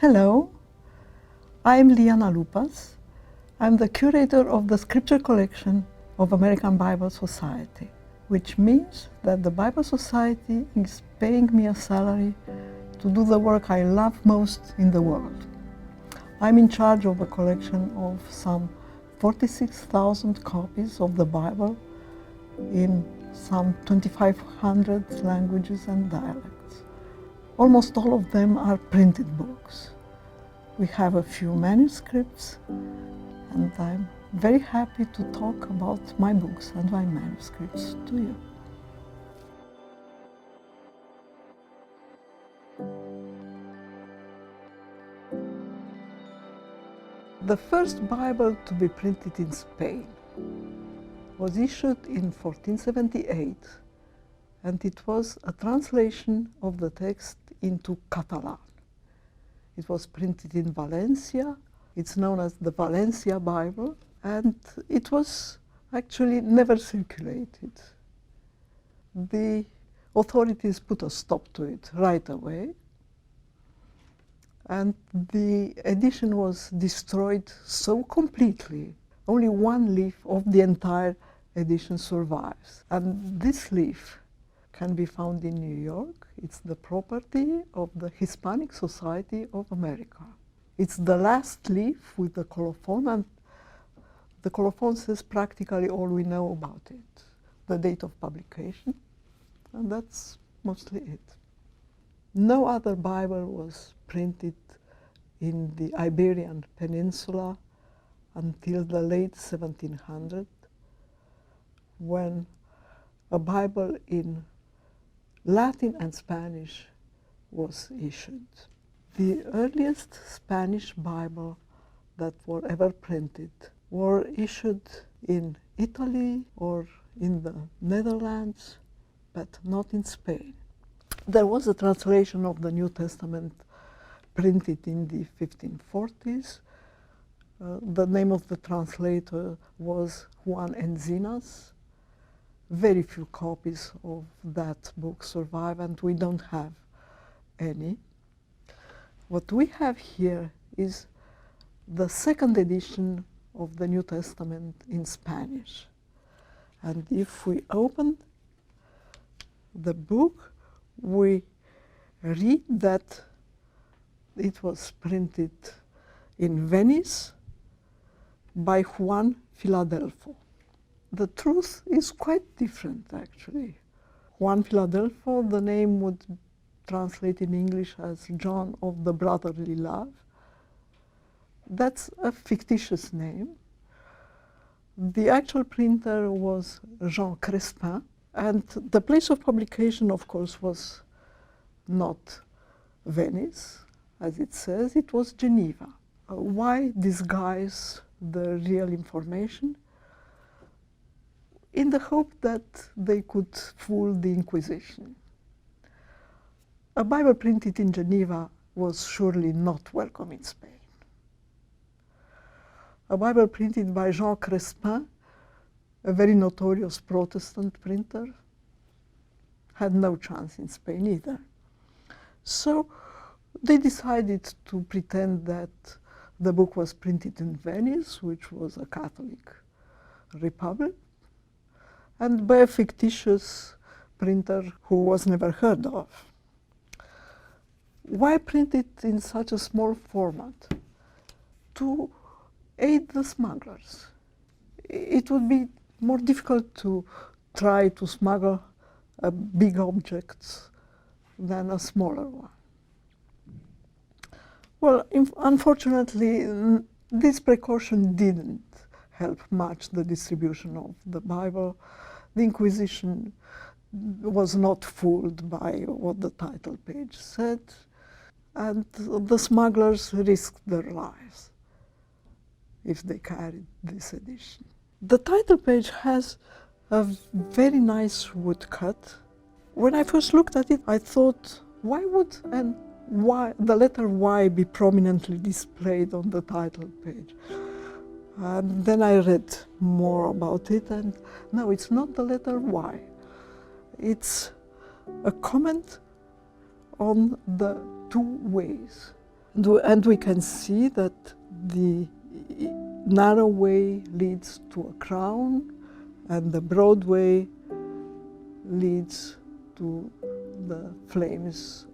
Hello, I'm Liana Lupas. I'm the curator of the scripture collection of American Bible Society, which means that the Bible Society is paying me a salary to do the work I love most in the world. I'm in charge of a collection of some 46,000 copies of the Bible in some 2,500 languages and dialects. Almost all of them are printed books. We have a few manuscripts, and I'm very happy to talk about my books and my manuscripts to you. The first Bible to be printed in Spain was issued in 1478, and it was a translation of the text into Catalan. It was printed in Valencia. It's known as the Valencia Bible, and it was actually never circulated. The authorities put a stop to it right away, and the edition was destroyed so completely. Only one leaf of the entire edition survives, and this leaf can be found in New York. It's the property of the Hispanic Society of America. It's the last leaf with the colophon, and the colophon says practically all we know about it, the date of publication, and that's mostly it. No other Bible was printed in the Iberian Peninsula until the late 1700s, when a Bible in Latin and Spanish was issued. The earliest Spanish Bible that were ever printed were issued in Italy or in the Netherlands, but not in Spain. There was a translation of the New Testament printed in the 1540s. The name of the translator was Juan. Very few copies of that book survive, and we don't have any. What we have here is the second edition of the New Testament in Spanish. And if we open the book, we read that it was printed in Venice by Juan Philadelpho. The truth is quite different, actually. Juan Philadelpho, the name would translate in English as John of the Brotherly Love. That's a fictitious name. The actual printer was Jean Crespin, and the place of publication, of course, was not Venice, as it says, it was Geneva. Why disguise the real information? In the hope that they could fool the Inquisition. A Bible printed in Geneva was surely not welcome in Spain. A Bible printed by Jean Crespin, a very notorious Protestant printer, had no chance in Spain either. So they decided to pretend that the book was printed in Venice, which was a Catholic republic, and by a fictitious printer who was never heard of. Why print it in such a small format? To aid the smugglers. It would be more difficult to try to smuggle a big object than a smaller one. Well, unfortunately, this precaution didn't help much the distribution of the Bible. The Inquisition was not fooled by what the title page said, and the smugglers risked their lives if they carried this edition. The title page has a very nice woodcut. When I first looked at it, I thought, why would the letter Y be prominently displayed on the title page? And then I read more about it, and no, it's not the letter Y. It's a comment on the two ways. And we can see that the narrow way leads to a crown, and the broad way leads to the flames